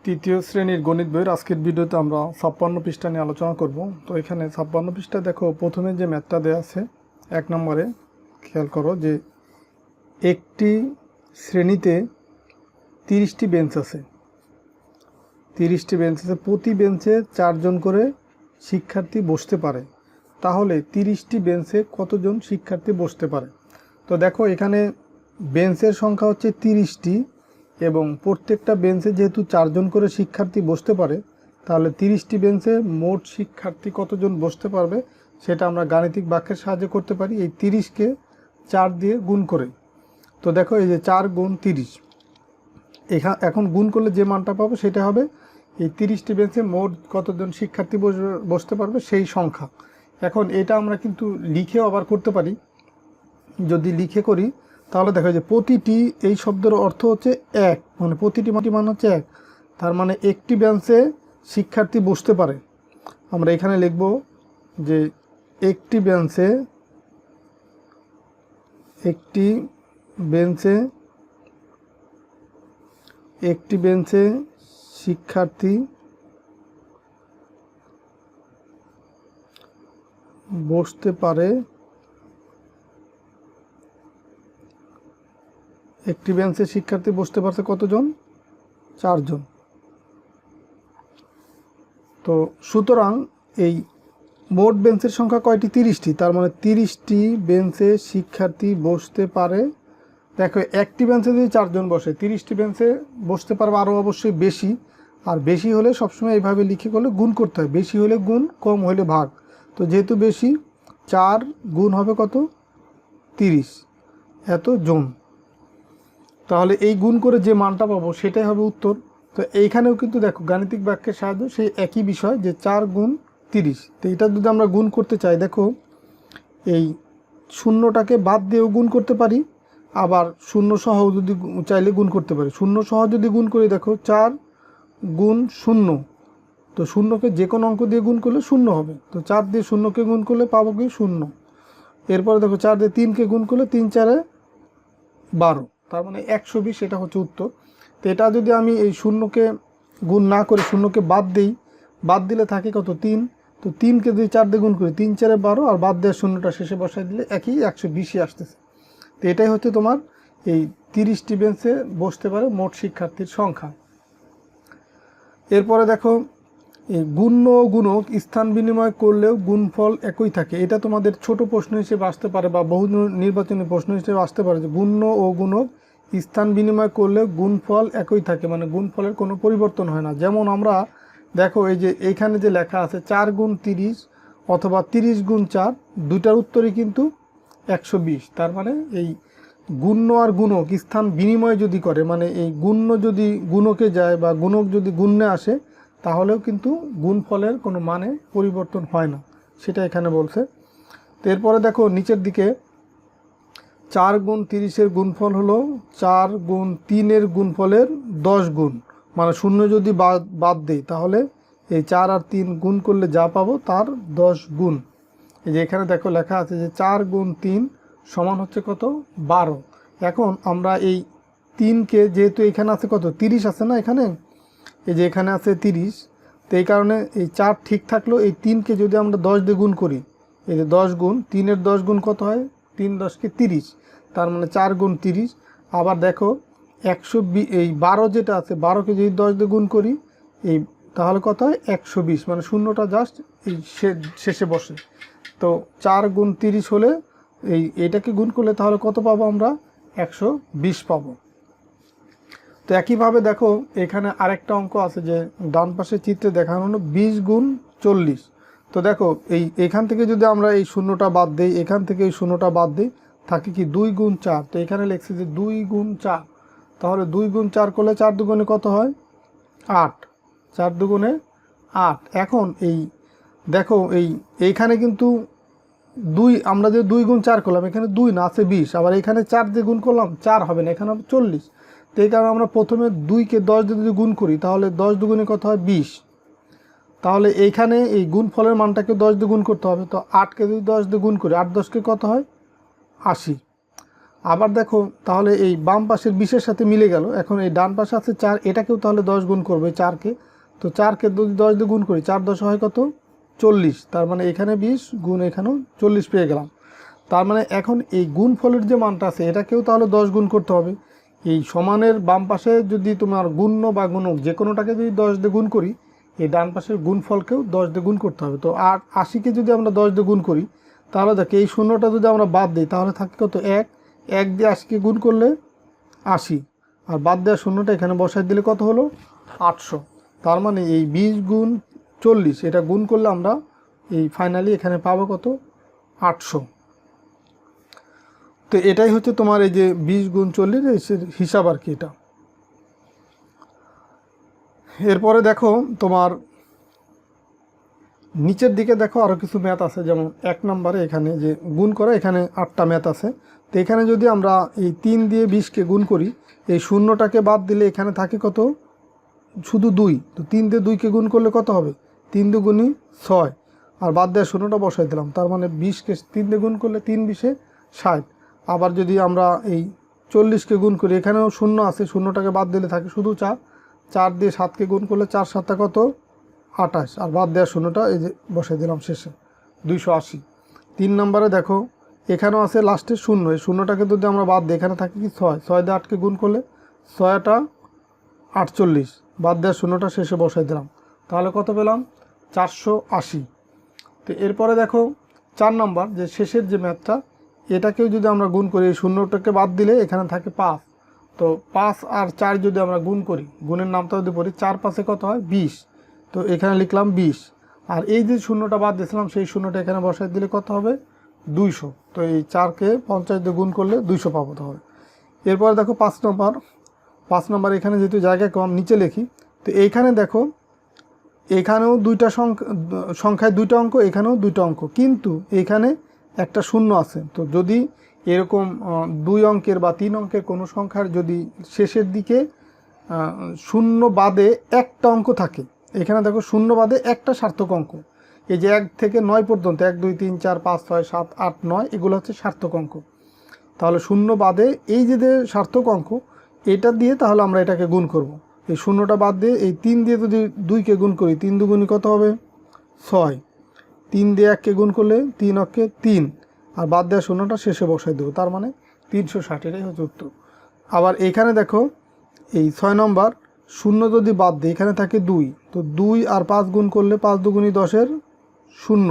তৃতীয় শ্রেণীর গণিত বইয়ের আজকের ভিডিওতে আমরা 56 পৃষ্ঠা নিয়ে আলোচনা করব। তো এখানে 56 পৃষ্ঠা দেখো, প্রথমে যে ম্যাথটা দেওয়া আছে 1 নম্বরে খেয়াল করো যে একটি শ্রেণীতে 30টি বেঞ্চ আছে। 30টি বেঞ্চ আছে, প্রতি বেঞ্চে 4 জন করে শিক্ষার্থী বসতে পারে। তাহলে 30টি বেঞ্চে কতজন শিক্ষার্থী বসতে পারে? তো দেখো এখানে বেঞ্চের সংখ্যা হচ্ছে 30টি এবং প্রত্যেকটা বেঞ্চে যেহেতু 4 জন করে শিক্ষার্থী বসতে পারে, তাহলে 30টি বেঞ্চে মোট শিক্ষার্থী কতজন বসতে পারবে সেটা আমরা গাণিতিক বাক্যের সাহায্যে করতে পারি, এই 30কে 4 দিয়ে গুণ করে। তো দেখো এই যে 4 গুণ 30, এখন গুণ করলে যে মানটা পাবো সেটা হবে এই 30টি বেঞ্চে মোট কতজন শিক্ষার্থী বসতে পারবে সেই সংখ্যা। এখন এটা আমরা কিন্তু লিখেও আবার করতে পারি। যদি লিখে করি তাহলে দেখা যায় প্রতিটি, এই শব্দের অর্থ হচ্ছে এক, মানে প্রতিটি মান হচ্ছে এক, তার মানে একটি বেঞ্চে শিক্ষার্থী বসতে পারে। আমরা এখানে লিখব যে একটি বেঞ্চে শিক্ষার্থী বসতে পারে। একটি বেঞ্চে শিক্ষার্থী বসতে পারছে কতজন? 4 জন। তো সুতরাং এই মোট বেঞ্চের সংখ্যা কয়টি? 30টি, তার মানে 30টি বেঞ্চে শিক্ষার্থী বসতে পারে। দেখো একটি বেঞ্চে যদি 4 জন বসে, 30টি বেঞ্চে বসতে পারবে আরও অবশ্যই বেশি। আর বেশি হলে সবসময় এইভাবে লিখে করলে গুণ করতে হয়, বেশি হলে গুণ, কম হলে ভাগ। তো যেহেতু বেশি, 4 গুণ হবে কত? 30, এত জন। তাহলে এই গুণ করে যে মানটা পাবো সেটাই হবে উত্তর। তো এইখানেও কিন্তু দেখো গাণিতিক বাক্যের সাহায্য সেই একই বিষয়, যে 4 গুণ 30। তো এটা যদি আমরা গুণ করতে চাই, দেখো এই শূন্যটাকে বাদ দিয়েও গুণ করতে পারি, আবার শূন্য সহ যদি চাইলে গুণ করতে পারি। শূন্য সহ যদি গুণ করি, দেখো 4 গুণ 0, তো শূন্যকে যে কোনো অঙ্ক দিয়ে গুণ করলে 0 হবে। তো 4 দিয়ে 0কে গুণ করলে পাবো কি? 0। এরপরে দেখো 4 দিয়ে 3কে গুণ করলে 3 4 12, তার মানে 120, এটা হচ্ছে উত্তর। তো এটা যদি আমি এই শূন্যকে গুণ না করে শূন্যকে বাদ দিই, বাদ দিলে থাকে কত? 3। তো 3কে যদি 4 দিয়ে গুণ করি, 3 4 12, আর বাদ দেওয়ার শূন্যটা শেষে বসাই দিলে একই 120 আসতেছে। তো এটাই হচ্ছে তোমার এই 30টি বেঞ্চে বসতে পারে মোট শিক্ষার্থীর সংখ্যা। এরপরে দেখো এই গুণ্য ও গুণক স্থান বিনিময় করলেও গুণফল একই থাকে। এটা তোমাদের ছোট প্রশ্ন হিসেবে আসতে পারে বা বহু নির্বাচনী প্রশ্ন হিসেবে আসতে পারে, যে গুণ্য ও গুণক স্থান বিনিময় করলেও গুণফল একই থাকে, মানে গুণফলের কোনো পরিবর্তন হয় না। যেমন আমরা দেখো এই যে এইখানে যে লেখা আছে 4 গুণ 30 অথবা 30 গুণ 4, দুইটার উত্তরই কিন্তু 120। তার মানে এই গুণ্য আর গুণক স্থান বিনিময় যদি করে, মানে এই গুণ্য যদি গুণকে যায় বা গুণক যদি গুণ্যে আসে, তাহলেও কিন্তু গুণফলের কোনো মানে পরিবর্তন হয় না, সেটা এখানে বলছে। তো এরপরে দেখো নিচের দিকে 4 গুণ 30-এর গুণফল হলো 4 গুণ 3-এর গুণফলের 10 গুণ, মানে শূন্য যদি বাদ দেই তাহলে এই 4 আর 3 গুণ করলে যা পাবো তার 10 গুণ। এই যে এখানে দেখো লেখা আছে যে 4 গুণ 3 সমান হচ্ছে কত? 12। এখন আমরা এই 3কে, যেহেতু এখানে আছে কত? 30 আছে না এখানে, এই যে এখানে আছে 30, তো এই কারণে এই 4 ঠিক থাকলো। এই 3কে যদি আমরা 10 দিয়ে গুণ করি, এই যে 10 গুণ 3-এর 10 গুণ কত হয়? 3 10-কে 30, তার মানে 4 গুণ 30। আবার দেখো 120, এই 12 যেটা আছে, 12কে যদি 10 দিয়ে গুণ করি, এই তাহলে কত হয়? 120, মানে শূন্যটা জাস্ট এই শেষে বসে। তো 4 গুণ 30 হলে এইটাকে গুণ করলে তাহলে কত পাবো আমরা? 120 পাবো। তো একইভাবে দেখো এখানে আরেকটা অঙ্ক আছে, যে ডান পাশের চিত্রে দেখানো হলো 20 গুণ 40। তো দেখো এখান থেকে যদি আমরা এই শূন্যটা বাদ দিই, এখান থেকে এই শূন্যটা বাদ দিই, থাকে কি? 2 গুণ 4। তো এখানে লিখছে যে 2 গুণ 4, তাহলে 2 গুণ 4 করলে 4 দুগুণে কত হয়? 8, 4 দুগুণে 8। এখন এই দেখো এইখানে কিন্তু 2, আমরা যে 2 গুণ 4 করলাম, এখানে 2 না, আছে 20। আবার এখানে 4 দিয়ে গুণ করলাম, 4 হবে না, এখানে হবে 40। তো এই কারণে আমরা প্রথমে 2কে 10 দিয়ে যদি গুণ করি, তাহলে 10 দুগুণে কত হয়? 20। তাহলে এইখানে এই গুণফলের মানটাকে 10 দিয়ে গুণ করতে হবে। তো 8কে যদি 10 দিয়ে গুণ করি, 8 10-কে কত হয়? 80। আবার দেখো তাহলে এই বাম পাশের 20-এর সাথে মিলে গেল। এখন এই ডান পাশে আছে 4, এটাকেও তাহলে 10 গুণ করবে 4কে। তো 4কে যদি 10 দিয়ে গুণ করি, 4 10 হয় কত? 40। তার মানে এখানে 20 গুণ এখানেও 40 পেয়ে গেলাম। তার মানে এখন এই গুণফলের যে মানটা আছে এটাকেও তাহলে 10 গুণ করতে হবে। এই সমানের বাম পাশে যদি তোমার গুণ্য বা গুণক যে কোনোটাকে যদি 10 দিয়ে গুণ করি, এই ডান পাশের গুণফলকেও 10 দিয়ে গুণ করতে হবে। তো আর 80কে যদি আমরা 10 দিয়ে গুণ করি, তাহলে দেখো এই শূন্যটা যদি আমরা বাদ দিই তাহলে থাকে কত? 1 দিয়ে 80কে গুণ করলে 80, আর বাদ দেওয়া শূন্যটা এখানে বসাই দিলে কত হলো? 800। তার মানে এই 20 গুণ 40 এটা গুণ করলে আমরা এই ফাইনালি এখানে পাবো কত? 800। তো এটাই হচ্ছে তোমার এই যে 20 গুণ 40 এর হিসাব আর কি এটা। এরপরে দেখো তোমার নিচের দিকে দেখো আরও কিছু ম্যাথ আছে, যেমন 1 নম্বরে এখানে যে গুণ করা, এখানে 8টা ম্যাথ আছে। তো এখানে যদি আমরা এই 3 দিয়ে 20কে গুণ করি, এই শূন্যটাকে বাদ দিলে এখানে থাকে কত? শুধু 2। তো 3 দিয়ে 2কে গুণ করলে কত হবে? 3 দুগুণই 6, আর বাদ দেওয়া শূন্যটা বসাই দিলাম। তার মানে 20কে 3 দিয়ে গুণ করলে 3 20-এ 60। আবার যদি আমরা এই 40কে গুণ করি, এখানেও শূন্য আছে, শূন্যটাকে বাদ দিলে থাকে শুধু 4। 4 দিয়ে 7কে গুণ করলে 4 7টা কত? 28, আর বাদ দেওয়া শূন্যটা এই যে বসাই দিলাম শেষে 280। 3 নম্বরে দেখো এখানেও আছে লাস্টে শূন্য, এই শূন্যটাকে যদি আমরা বাদ দিই এখানে থাকে কি 6। 6 দিয়ে 8কে গুণ করলে 6টা 48, বাদ দেওয়া শূন্যটা শেষে বসাই দিলাম। তাহলে কত পেলাম? 480। তো এরপরে দেখো 4 নম্বর যে শেষের যে ম্যাথটা, এটাকেও যদি আমরা গুণ করি, এই শূন্যটাকে বাদ দিলে এখানে থাকে 5। তো 5 আর 4 যদি আমরা গুণ করি, গুণের নামটা যদি পড়ি, 4 5-এ কত হয়? 20। তো এখানে লিখলাম 20, আর এই যে শূন্যটা বাদ দিয়েছিলাম সেই শূন্যটা এখানে বসাই দিলে কত হবে? 200। তো এই 4কে 50 দিয়ে গুণ করলে 200 পাবো তাহলে। এরপরে দেখো 5 নম্বর এখানে যেহেতু জায়গা কম নিচে লিখি। তো এইখানে দেখো এখানেও দুইটা সংখ্যায় 2টা অঙ্ক, এখানেও 2টা অঙ্ক, কিন্তু এখানে একটা শূন্য আছে। তো যদি এরকম 2 অঙ্কের বা 3 অঙ্কের কোনো সংখ্যার যদি শেষের দিকে শূন্য বাদে একটা অঙ্ক থাকে, এখানে দেখো শূন্য বাদে একটা সার্থক অঙ্ক, এই যে 1 থেকে 9 পর্যন্ত 1 2 3 4 5 6 7 8 9 এগুলো হচ্ছে সার্থক অঙ্ক। তাহলে শূন্য বাদে এই যে সার্থক অঙ্ক, এটা দিয়ে তাহলে আমরা এটাকে গুণ করব। এই শূন্যটা বাদ দিয়ে এই 3 দিয়ে যদি 2কে গুণ করি, 3 দুগুণই কত হবে? 6। 3 দিয়ে 1কে গুণ করলে 3 অক্ষে 3, আর বাদ দেওয়া শূন্যটা শেষে বসাই দেবো। তার মানে 360, এটাই হচ্ছে উত্তর। আবার এইখানে দেখো এই 6 নম্বর শূন্য যদি বাদ দিই, এখানে থাকে 2। তো 2 আর 5 গুণ করলে 5 দুগুণই 10-এর শূন্য,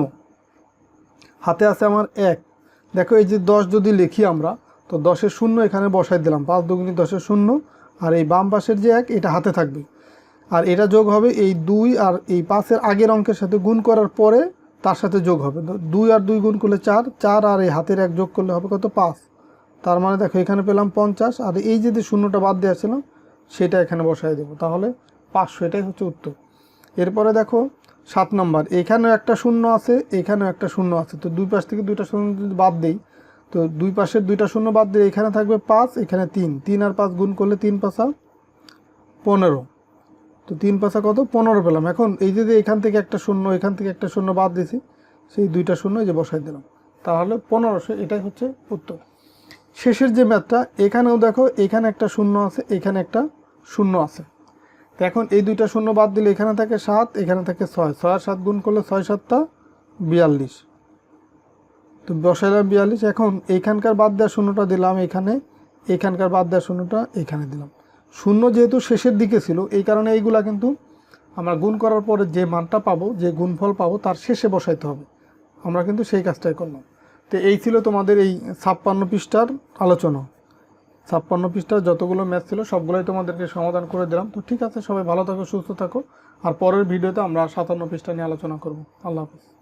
হাতে আছে আমার 1। দেখো এই যে 10 যদি লিখি আমরা, তো 10-এর শূন্য এখানে বসাই দিলাম, 5 দুগুণই 10-এর শূন্য, আর এই বাম পাশের যে 1 এটা হাতে থাকবে, আর এটা যোগ হবে এই 2 আর এই 5-এর আগের অঙ্কের সাথে গুণ করার পরে তার সাথে যোগ হবে। 2 আর 2 গুণ করলে 4, 4 আর এই হাতের 1 যোগ করলে হবে কত? 5। তার মানে দেখো এখানে পেলাম 50, আর এই যে শূন্যটা বাদ দিয়েছিলাম সেটা এখানে বসাই দেবো, তাহলে 500, এটাই হচ্ছে উত্তর। এরপরে দেখো 7 নম্বর, এখানেও একটা শূন্য আছে, এখানেও একটা শূন্য আছে। তো দুই পাশ থেকে 2টা শূন্য যদি বাদ দিই, তো দুই পাশের 2টা শূন্য বাদ দিয়ে এখানে থাকবে 5, এখানে 3। 3 আর 5 গুণ করলে 3 5 15। তো 3 5 কত? 15 পেলাম। এখন এই যে এখান থেকে একটা শূন্য, এখান থেকে একটা শূন্য বাদ দিয়েছি, সেই 2টা শূন্য এই যে বসাই দিলাম, তাহলে 1500, এটাই হচ্ছে উত্তর। শেষের যে ম্যাথটা, এখানেও দেখো এখানে একটা শূন্য আছে, এখানে একটা শূন্য আছে। তো এখন এই 2টা শূন্য বাদ দিলে এখানে থাকে 7, এখানে থাকে 6। 6 আর 7 গুণ করলে 6 7 42। তো বসাইলাম 42। এখন এইখানকার বাদ দেওয়া শূন্যটা দিলাম এখানে, এখানকার বাদ দেওয়া শূন্যটা এখানে দিলাম। শূন্য যেহেতু শেষের দিকে ছিল, এই কারণে এইগুলা কিন্তু আমরা গুণ করার পরে যে মানটা পাবো, যে গুণফল পাবো, তার শেষে বসাইতে হবে। আমরা কিন্তু সেই কাজটাই করলাম। তো এই ছিল তোমাদের এই 56 পৃষ্ঠার আলোচনা। 56 পৃষ্ঠার যতগুলো ম্যাথ ছিল সবগুলোই তোমাদেরকে সমাধান করে দিলাম। তো ঠিক আছে, সবাই ভালো থাকো, সুস্থ থাকো, আর পরের ভিডিওতে আমরা 57 পৃষ্ঠা নিয়ে আলোচনা করব। আল্লাহ হাফেজ।